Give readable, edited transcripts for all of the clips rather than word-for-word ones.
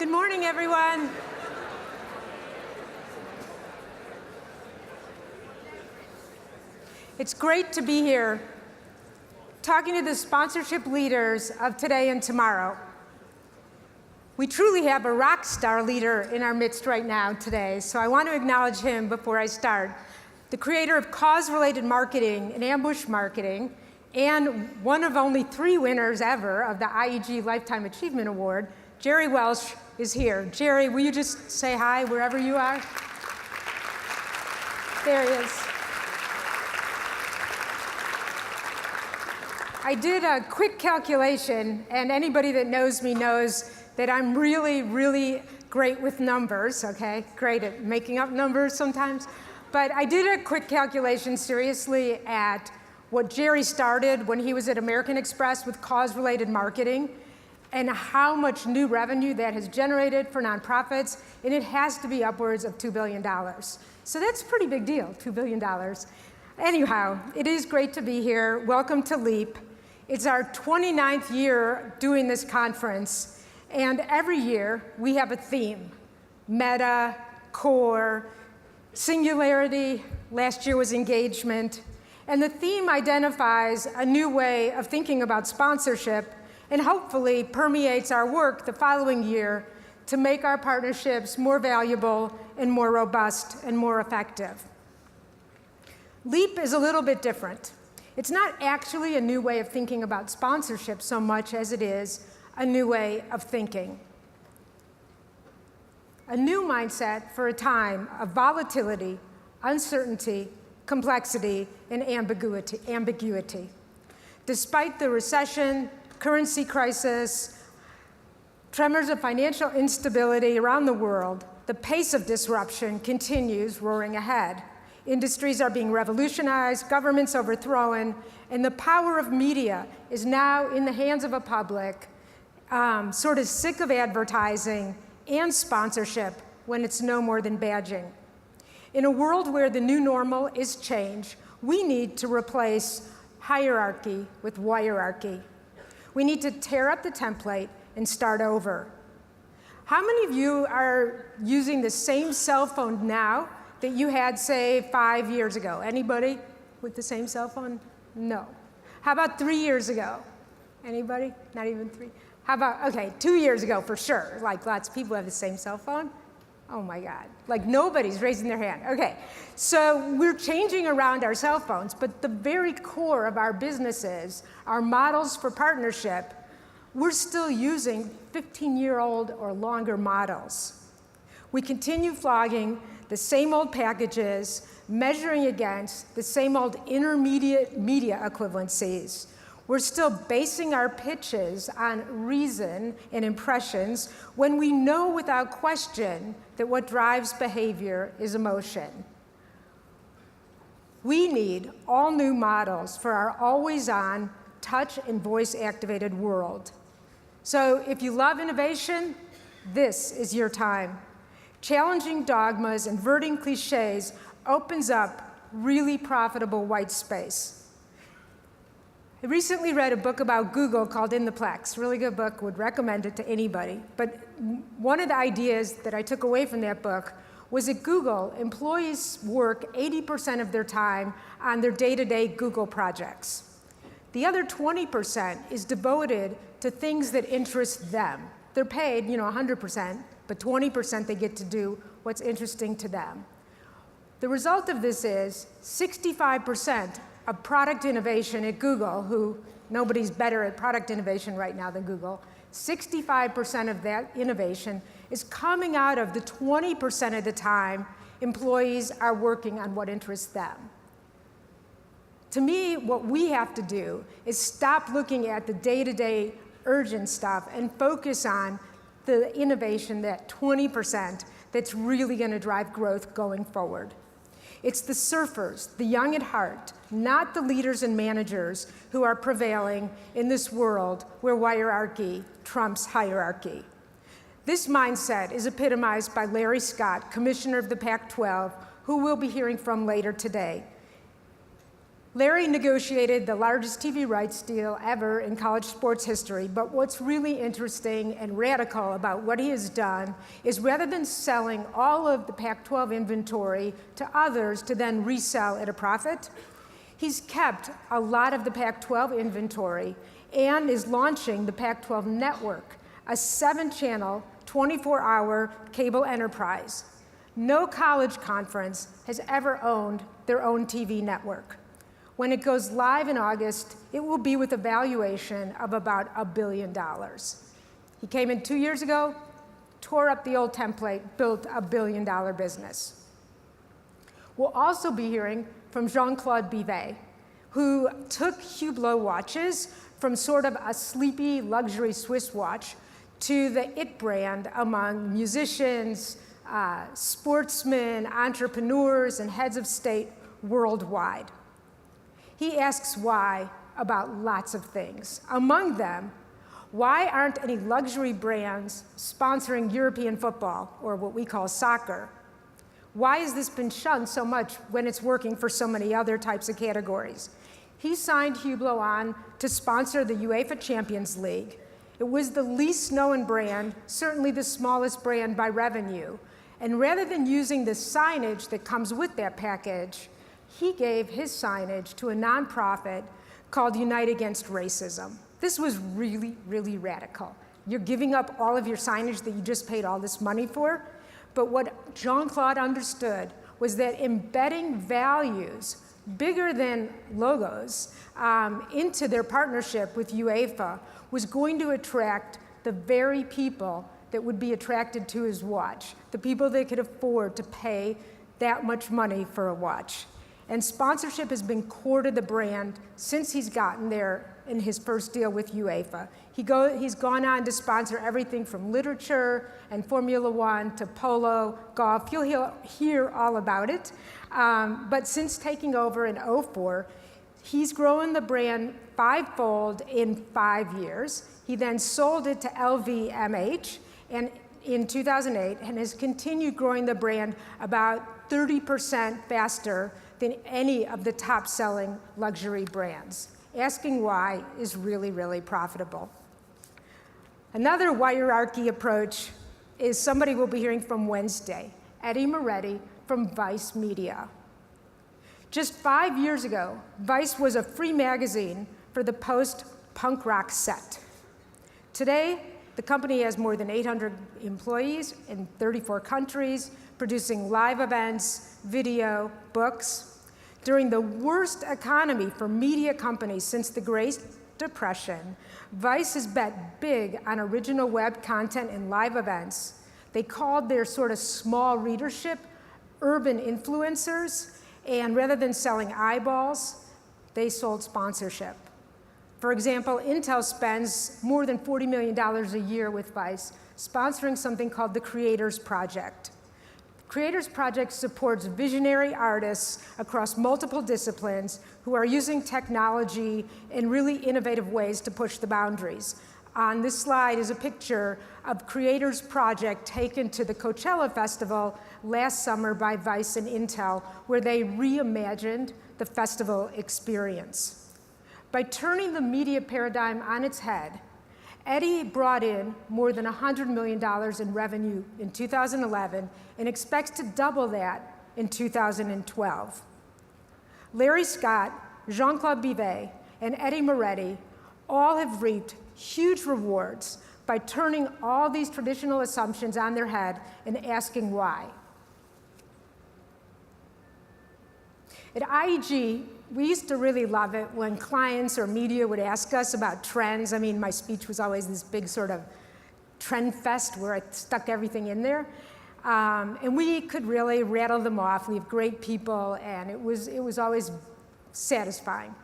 Good morning, everyone. It's great to be here talking to the sponsorship leaders of today and tomorrow. We truly have a rock star leader in our midst right now today, so I want to acknowledge him before I start. The creator of cause-related marketing and ambush marketing, and one of only 3 winners ever of the IEG Lifetime Achievement Award, Jerry Welsh, is here. Jerry, will you just say hi wherever you are? There he is. I did a quick calculation, and anybody that knows me knows that I'm really, really great with numbers, okay? Great at making up numbers sometimes. But I did a quick calculation seriously at what Jerry started when he was at American Express with cause-related marketing, and how much new revenue that has generated for nonprofits, and it has to be upwards of $2 billion. So that's a pretty big deal, $2 billion. Anyhow, it is great to be here. Welcome to LEAP. It's our 29th year doing this conference, and every year we have a theme: meta, core, singularity. Last year was engagement. And the theme identifies a new way of thinking about sponsorship, and hopefully permeates our work the following year to make our partnerships more valuable and more robust and more effective. LEAP is a little bit different. It's not actually a new way of thinking about sponsorship so much as it is a new way of thinking. A new mindset for a time of volatility, uncertainty, complexity, and ambiguity. Despite the recession, currency crisis, tremors of financial instability around the world, the pace of disruption continues roaring ahead. Industries are being revolutionized, governments overthrown, and the power of media is now in the hands of a public sort of sick of advertising and sponsorship when it's no more than badging. In a world where the new normal is change, we need to replace hierarchy with wirearchy. We need to tear up the template and start over. How many of you are using the same cell phone now that you had, say, 5 years ago? Anybody with the same cell phone? No. How about 3 years ago? Anybody? Not even 3? How about, okay, 2 years ago for sure. Like lots of people have the same cell phone. Oh my God, like nobody's raising their hand. Okay, so we're changing around our cell phones, but the very core of our businesses, our models for partnership, we're still using 15-year-old or longer models. We continue flogging the same old packages, measuring against the same old intermediate media equivalencies. We're still basing our pitches on reason and impressions when we know without question that what drives behavior is emotion. We need all new models for our always-on, touch and voice-activated world. So if you love innovation, this is your time. Challenging dogmas, inverting cliches opens up really profitable white space. I recently read a book about Google called In the Plex. Really good book, would recommend it to anybody. But one of the ideas that I took away from that book was that Google employees work 80% of their time on their day-to-day Google projects. The other 20% is devoted to things that interest them. They're paid, 100%, but 20% they get to do what's interesting to them. The result of this is 65% of product innovation at Google, who nobody's better at product innovation right now than Google, 65% of that innovation is coming out of the 20% of the time employees are working on what interests them. To me, what we have to do is stop looking at the day-to-day urgent stuff and focus on the innovation, that 20% that's really going to drive growth going forward. It's the surfers, the young at heart, not the leaders and managers who are prevailing in this world where wirearchy trumps hierarchy. This mindset is epitomized by Larry Scott, Commissioner of the Pac-12, who we'll be hearing from later today. Larry negotiated the largest TV rights deal ever in college sports history, but what's really interesting and radical about what he has done is rather than selling all of the Pac-12 inventory to others to then resell at a profit, he's kept a lot of the Pac-12 inventory and is launching the Pac-12 Network, a 7-channel, 24-hour cable enterprise. No college conference has ever owned their own TV network. When it goes live in August, it will be with a valuation of about $1 billion. He came in 2 years ago, tore up the old template, built a $1 billion business. We'll also be hearing from Jean-Claude Bivet, who took Hublot watches from sort of a sleepy luxury Swiss watch to the it brand among musicians, sportsmen, entrepreneurs, and heads of state worldwide. He asks why about lots of things. Among them, why aren't any luxury brands sponsoring European football, or what we call soccer? Why has this been shunned so much when it's working for so many other types of categories? He signed Hublot on to sponsor the UEFA Champions League. It was the least known brand, certainly the smallest brand by revenue. And rather than using the signage that comes with that package, he gave his signage to a nonprofit called Unite Against Racism. This was really, really radical. You're giving up all of your signage that you just paid all this money for. But what Jean-Claude understood was that embedding values bigger than logos into their partnership with UEFA was going to attract the very people that would be attracted to his watch, the people that could afford to pay that much money for a watch. And sponsorship has been core to the brand since he's gotten there in his first deal with UEFA. He's gone on to sponsor everything from literature and Formula One to polo, golf. You'll hear all about it. But since taking over in 2004, he's grown the brand 5-fold in 5 years. He then sold it to LVMH in 2008 and has continued growing the brand about 30% faster than any of the top-selling luxury brands. Asking why is really, really profitable. Another hierarchy approach is somebody we'll be hearing from Wednesday, Eddie Moretti from Vice Media. Just 5 years ago, Vice was a free magazine for the post-punk rock set. Today, the company has more than 800 employees in 34 countries, producing live events, video, books. During the worst economy for media companies since the Great Depression, Vice has bet big on original web content and live events. They called their sort of small readership urban influencers, and rather than selling eyeballs, they sold sponsorship. For example, Intel spends more than $40 million a year with Vice, sponsoring something called the Creators Project. Creators Project supports visionary artists across multiple disciplines who are using technology in really innovative ways to push the boundaries. On this slide is a picture of Creators Project taken to the Coachella Festival last summer by Vice and Intel, where they reimagined the festival experience. By turning the media paradigm on its head, Eddie brought in more than $100 million in revenue in 2011 and expects to double that in 2012. Larry Scott, Jean-Claude Bivet, and Eddie Moretti all have reaped huge rewards by turning all these traditional assumptions on their head and asking why. At IEG, we used to really love it when clients or media would ask us about trends. I mean, my speech was always this big sort of trend fest where I stuck everything in there. And we could really rattle them off. We have great people, and it was always satisfying.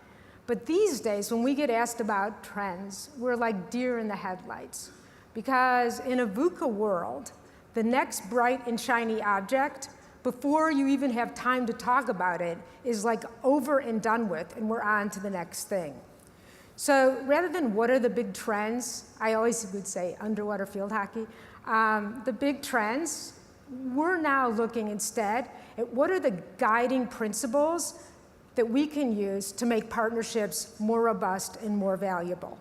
But these days, when we get asked about trends, we're like deer in the headlights. Because in a VUCA world, the next bright and shiny object, before you even have time to talk about it, is like over and done with, and we're on to the next thing. So rather than what are the big trends, I always would say underwater field hockey, the big trends, we're now looking instead at what are the guiding principles that we can use to make partnerships more robust and more valuable.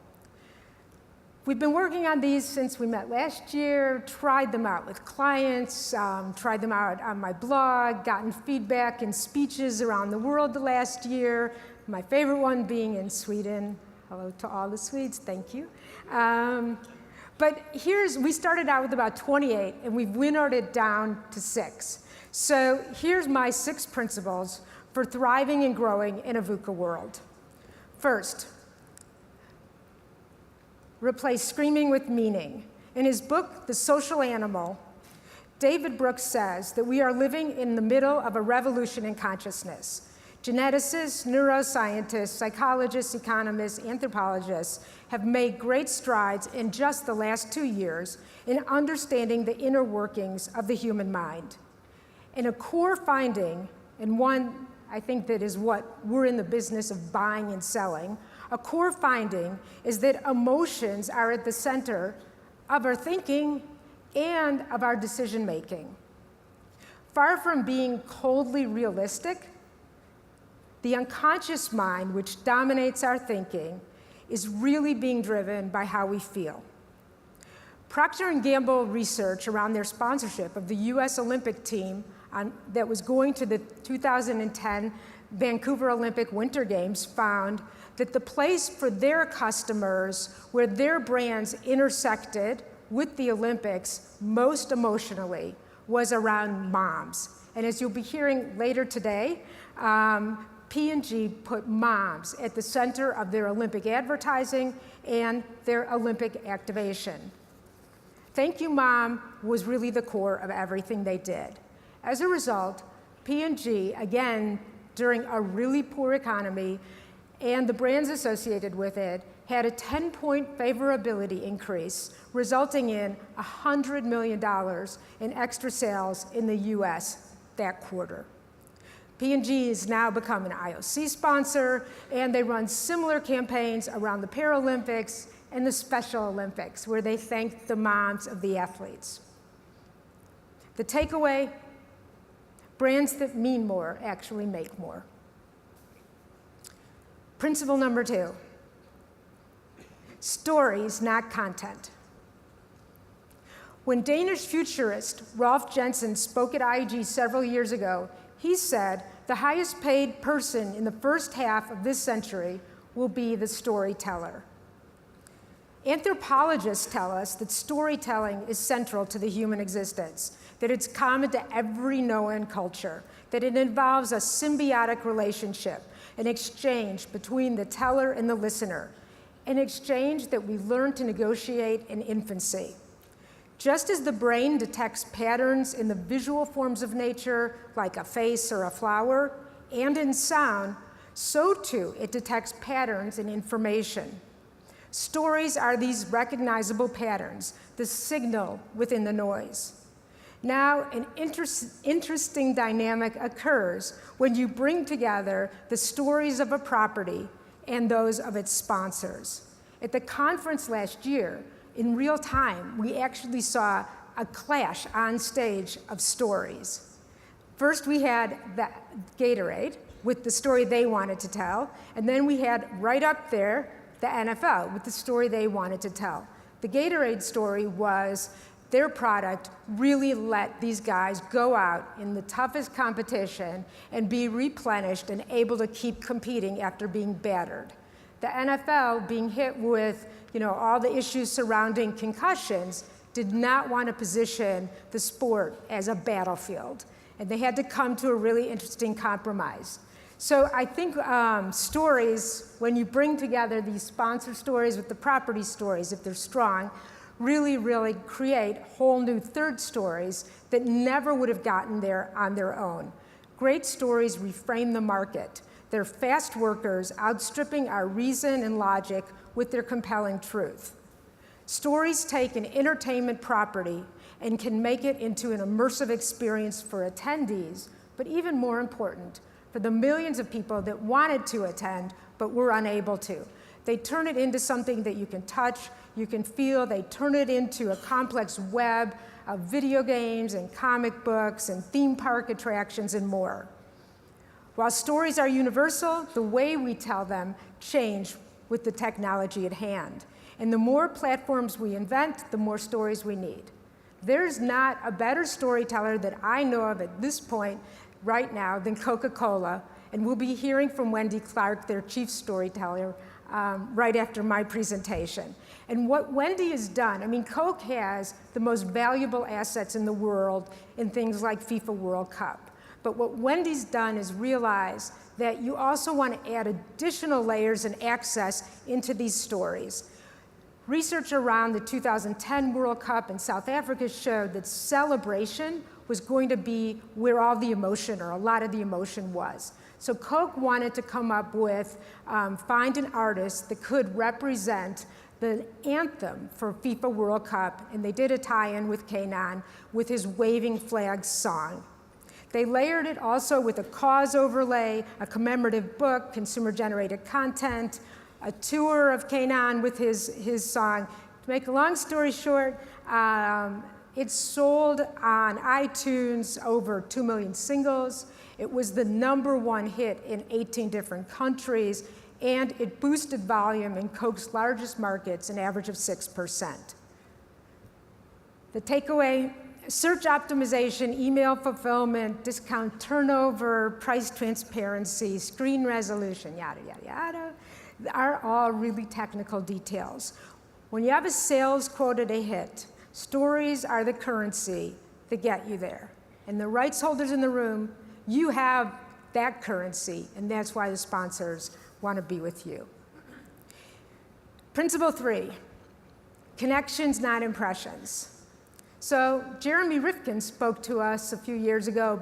We've been working on these since we met last year, tried them out with clients, tried them out on my blog, gotten feedback in speeches around the world the last year, my favorite one being in Sweden. Hello to all the Swedes, thank you. But we started out with about 28, and we've winnowed it down to 6. So here's my 6 principles for thriving and growing in a VUCA world. First, replace screaming with meaning. In his book, The Social Animal, David Brooks says that we are living in the middle of a revolution in consciousness. Geneticists, neuroscientists, psychologists, economists, anthropologists have made great strides in just the last 2 years in understanding the inner workings of the human mind. And a core finding, and one I think that is what we're in the business of buying and selling, a core finding is that emotions are at the center of our thinking and of our decision making. Far from being coldly realistic, the unconscious mind, which dominates our thinking, is really being driven by how we feel. Procter & Gamble research around their sponsorship of the US Olympic team that was going to the 2010 Vancouver Olympic Winter Games found that the place for their customers where their brands intersected with the Olympics most emotionally was around moms. And as you'll be hearing later today, P&G put moms at the center of their Olympic advertising and their Olympic activation. Thank You Mom was really the core of everything they did. As a result, P&G, again, during a really poor economy, and the brands associated with it, had a 10-point favorability increase, resulting in $100 million in extra sales in the US that quarter. P&G has now become an IOC sponsor, and they run similar campaigns around the Paralympics and the Special Olympics, where they thank the moms of the athletes. The takeaway, brands that mean more actually make more. Principle number 2, stories, not content. When Danish futurist Rolf Jensen spoke at IEG several years ago, he said the highest paid person in the first half of this century will be the storyteller. Anthropologists tell us that storytelling is central to the human existence, that it's common to every known culture, that it involves a symbiotic relationship, an exchange between the teller and the listener, an exchange that we learn to negotiate in infancy. Just as the brain detects patterns in the visual forms of nature, like a face or a flower, and in sound, so too it detects patterns in information. Stories are these recognizable patterns, the signal within the noise. Now, an interesting dynamic occurs when you bring together the stories of a property and those of its sponsors. At the conference last year, in real time, we actually saw a clash on stage of stories. First, we had the Gatorade with the story they wanted to tell, and then we had right up there the NFL with the story they wanted to tell. The Gatorade story was their product really let these guys go out in the toughest competition and be replenished and able to keep competing after being battered. The NFL, being hit with all the issues surrounding concussions, did not want to position the sport as a battlefield. And they had to come to a really interesting compromise. So I think stories, when you bring together these sponsor stories with the property stories, if they're strong, really create whole new third stories that never would have gotten there on their own. Great stories reframe the market. They're fast workers, outstripping our reason and logic with their compelling truth. Stories take an entertainment property and can make it into an immersive experience for attendees, but even more important, for the millions of people that wanted to attend but were unable to. They turn it into something that you can touch, you can feel. They turn it into a complex web of video games and comic books and theme park attractions and more. While stories are universal, the way we tell them change with the technology at hand. And the more platforms we invent, the more stories we need. There's not a better storyteller that I know of at this point right now than Coca-Cola, and we'll be hearing from Wendy Clark, their chief storyteller, right after my presentation. And what Wendy has done, I mean, Coke has the most valuable assets in the world in things like FIFA World Cup. But what Wendy's done is realize that you also want to add additional layers and access into these stories. Research around the 2010 World Cup in South Africa showed that celebration was going to be where all the emotion, or a lot of the emotion, was. So Coke wanted to come up with, find an artist that could represent the anthem for FIFA World Cup, and they did a tie-in with Kanan with his Waving Flags song. They layered it also with a cause overlay, a commemorative book, consumer-generated content, a tour of Kanan with his song. To make a long story short, it sold on iTunes over 2 million singles. It was the #1 hit in 18 different countries, and it boosted volume in Coke's largest markets, an average of 6%. The takeaway: search optimization, email fulfillment, discount turnover, price transparency, screen resolution, yada, yada, yada, are all really technical details. When you have a sales quota to hit, stories are the currency that get you there. And the rights holders in the room, you have that currency, and that's why the sponsors want to be with you. Principle 3, connections, not impressions. So Jeremy Rifkin spoke to us a few years ago,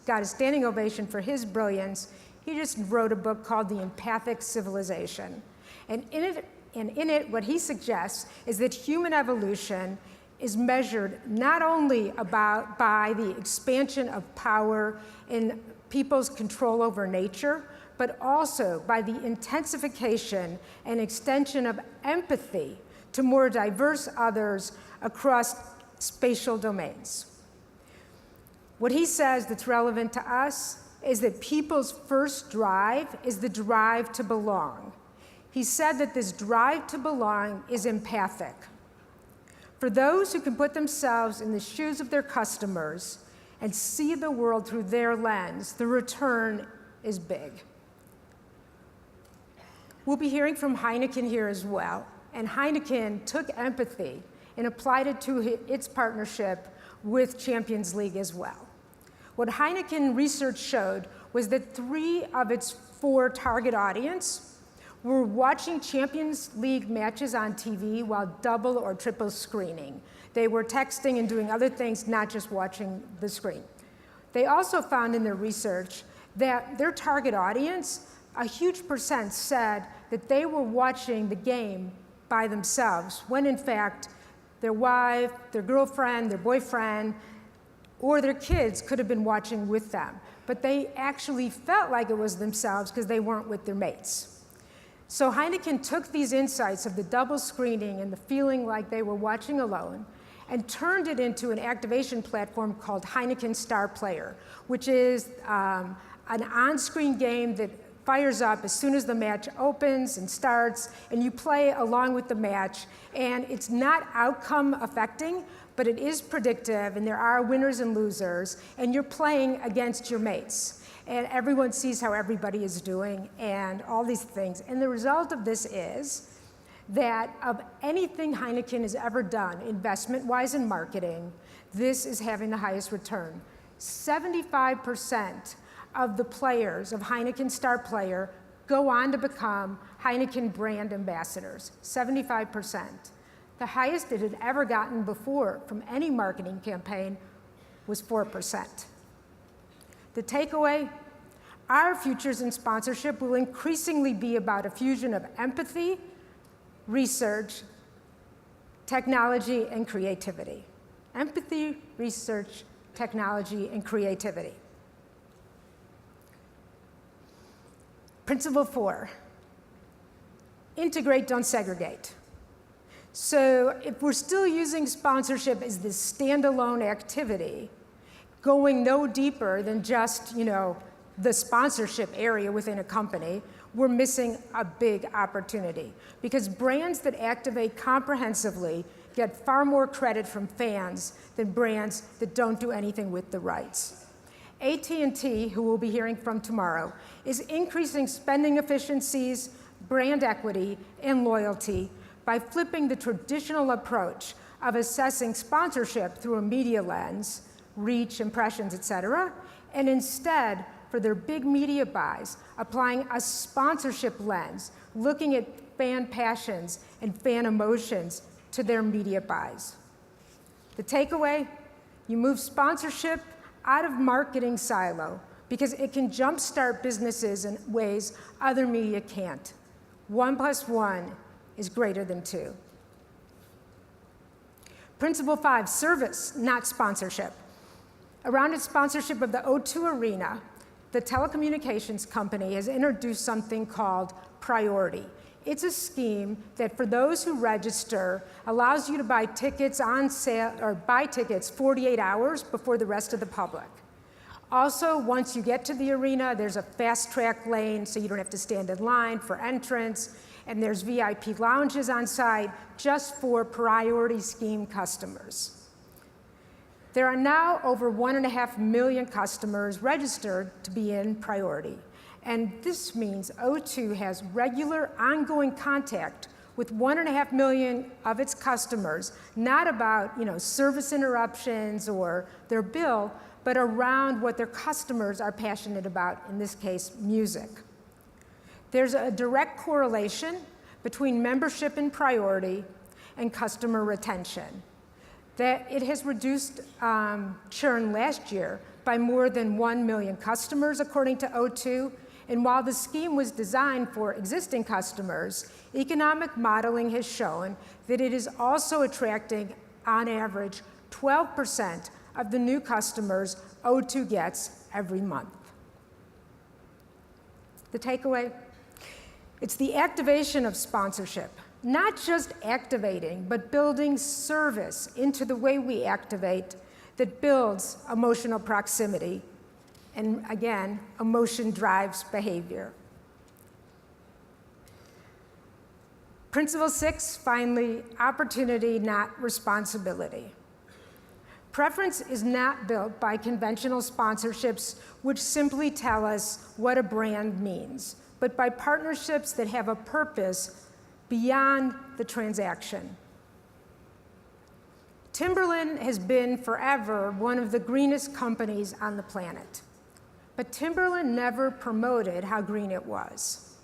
got a standing ovation for his brilliance. He just wrote a book called The Empathic Civilization. And in it, what he suggests is that human evolution is measured not only by the expansion of power in people's control over nature, but also by the intensification and extension of empathy to more diverse others across spatial domains. What he says that's relevant to us is that people's first drive is the drive to belong. He said that this drive to belong is empathic. For those who can put themselves in the shoes of their customers and see the world through their lens, the return is big. We'll be hearing from Heineken here as well, and Heineken took empathy and applied it to its partnership with Champions League as well. What Heineken research showed was that 3 of its 4 target audience were watching Champions League matches on TV while double or triple screening. They were texting and doing other things, not just watching the screen. They also found in their research that their target audience, a huge percent said that they were watching the game by themselves, when in fact, their wife, their girlfriend, their boyfriend, or their kids could have been watching with them. But they actually felt like it was themselves because they weren't with their mates. So Heineken took these insights of the double screening and the feeling like they were watching alone and turned it into an activation platform called Heineken Star Player, which is an on-screen game that fires up as soon as the match opens and starts, and you play along with the match. And it's not outcome affecting, but it is predictive, and there are winners and losers, and you're playing against your mates. And everyone sees how everybody is doing and all these things. And the result of this is that of anything Heineken has ever done, investment-wise in marketing, this is having the highest return. 75% of the players of Heineken Star Player go on to become Heineken brand ambassadors, 75%. The highest it had ever gotten before from any marketing campaign was 4%. The takeaway: our futures in sponsorship will increasingly be about a fusion of empathy, research, technology, and creativity. Empathy, research, technology, and creativity. Principle 4, integrate, don't segregate. So if we're still using sponsorship as this standalone activity, going no deeper than just, the sponsorship area within a company, we're missing a big opportunity, because brands that activate comprehensively get far more credit from fans than brands that don't do anything with the rights. AT&T, who we'll be hearing from tomorrow, is increasing spending efficiencies, brand equity, and loyalty by flipping the traditional approach of assessing sponsorship through a media lens, reach, impressions, et cetera, and instead, for their big media buys, applying a sponsorship lens, looking at fan passions and fan emotions to their media buys. The takeaway, you move sponsorship out of marketing silo because it can jumpstart businesses in ways other media can't. 1 + 1 is greater than 2. Principle 5, service, not sponsorship. Around its sponsorship of the O2 Arena, the telecommunications company has introduced something called Priority. It's a scheme that, for those who register, allows you to buy tickets on sale, or buy tickets 48 hours before the rest of the public. Also, once you get to the arena, there's a fast track lane, so you don't have to stand in line for entrance, and there's VIP lounges on site just for Priority scheme customers. There are now over 1.5 million customers registered to be in Priority. And this means O2 has regular, ongoing contact with 1.5 million of its customers, not about service interruptions or their bill, but around what their customers are passionate about, in this case, music. There's a direct correlation between membership in Priority and customer retention. That it has reduced churn last year by more than 1 million customers, according to O2. And while the scheme was designed for existing customers, economic modeling has shown that it is also attracting, on average, 12% of the new customers O2 gets every month. The takeaway? It's the activation of sponsorship. Not just activating, but building service into the way we activate that builds emotional proximity. And again, emotion drives behavior. Principle 6, finally, opportunity, not responsibility. Preference is not built by conventional sponsorships, which simply tell us what a brand means, but by partnerships that have a purpose beyond the transaction. Timberland has been forever one of the greenest companies on the planet, but Timberland never promoted how green it was.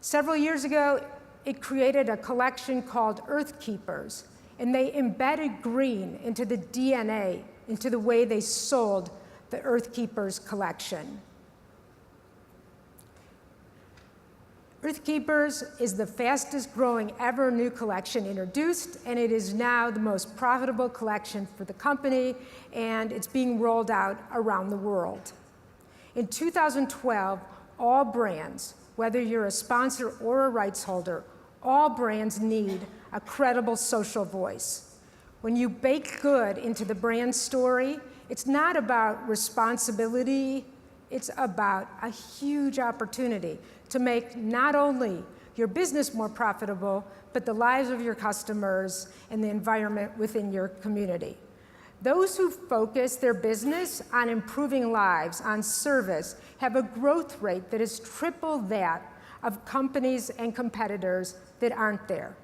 Several years ago, it created a collection called Earth Keepers, and they embedded green into the DNA, into the way they sold the Earth Keepers collection. Earth Keepers is the fastest growing ever new collection introduced, and it is now the most profitable collection for the company, and it's being rolled out around the world. In 2012, all brands, whether you're a sponsor or a rights holder, all brands need a credible social voice. When you bake good into the brand story, it's not about responsibility, it's about a huge opportunity to make not only your business more profitable, but the lives of your customers and the environment within your community. Those who focus their business on improving lives, on service, have a growth rate that is triple that of companies and competitors that aren't there.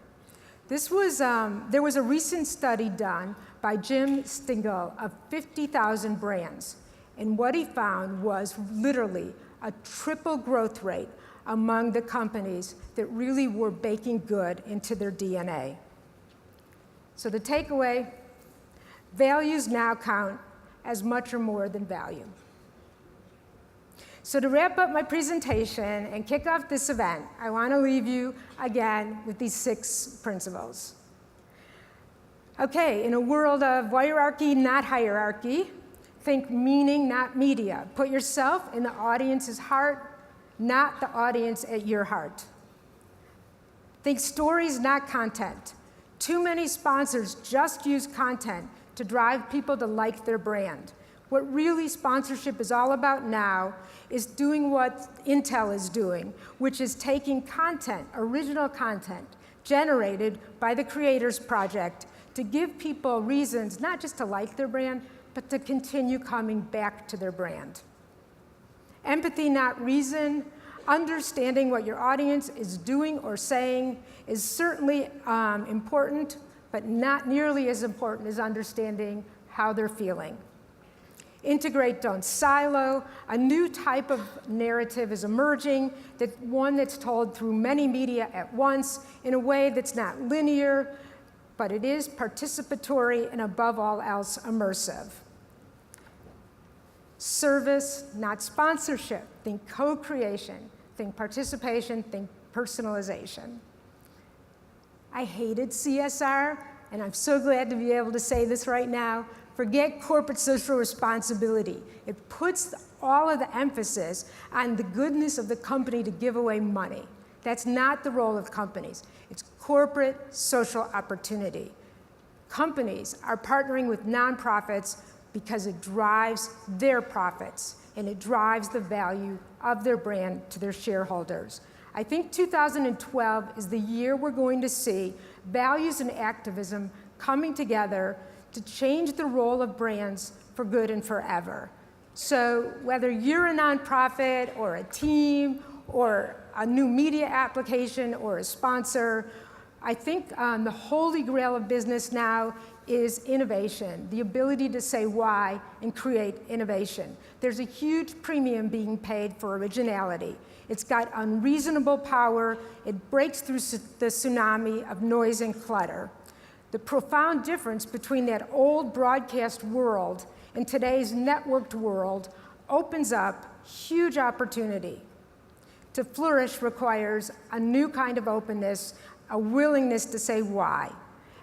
There was a recent study done by Jim Stingel of 50,000 brands, and what he found was literally a triple growth rate among the companies that really were baking good into their DNA. So the takeaway, values now count as much or more than value. So to wrap up my presentation and kick off this event, I want to leave you again with these 6 principles. Okay, in a world of hierarchy, not hierarchy, think meaning, not media. Put yourself in the audience's heart, not the audience at your heart. Think stories, not content. Too many sponsors just use content to drive people to like their brand. What really sponsorship is all about now is doing what Intel is doing, which is taking content, original content, generated by the Creators Project to give people reasons not just to like their brand, but to continue coming back to their brand. Empathy, not reason. Understanding what your audience is doing or saying is certainly important, but not nearly as important as understanding how they're feeling. Integrate, don't silo. A new type of narrative is emerging, one that's told through many media at once in a way that's not linear, but it is participatory and above all else immersive. Service, not sponsorship. Think co-creation, think participation, think personalization. I hated CSR, and I'm so glad to be able to say this right now. Forget corporate social responsibility. It puts all of the emphasis on the goodness of the company to give away money. That's not the role of companies. It's corporate social opportunity. Companies are partnering with nonprofits because it drives their profits and it drives the value of their brand to their shareholders. I think 2012 is the year we're going to see values and activism coming together to change the role of brands for good and forever. So whether you're a nonprofit or a team or a new media application or a sponsor, I think the holy grail of business now is innovation, the ability to say why and create innovation. There's a huge premium being paid for originality. It's got unreasonable power. It breaks through the tsunami of noise and clutter. The profound difference between that old broadcast world and today's networked world opens up huge opportunity. To flourish requires a new kind of openness, a willingness to say why.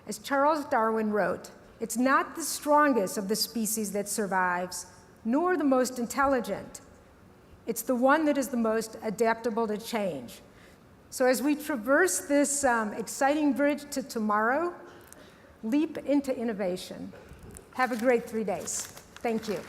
As Charles Darwin wrote, it's not the strongest of the species that survives, nor the most intelligent. It's the one that is the most adaptable to change. So as we traverse this exciting bridge to tomorrow, leap into innovation. Have a great 3 days. Thank you.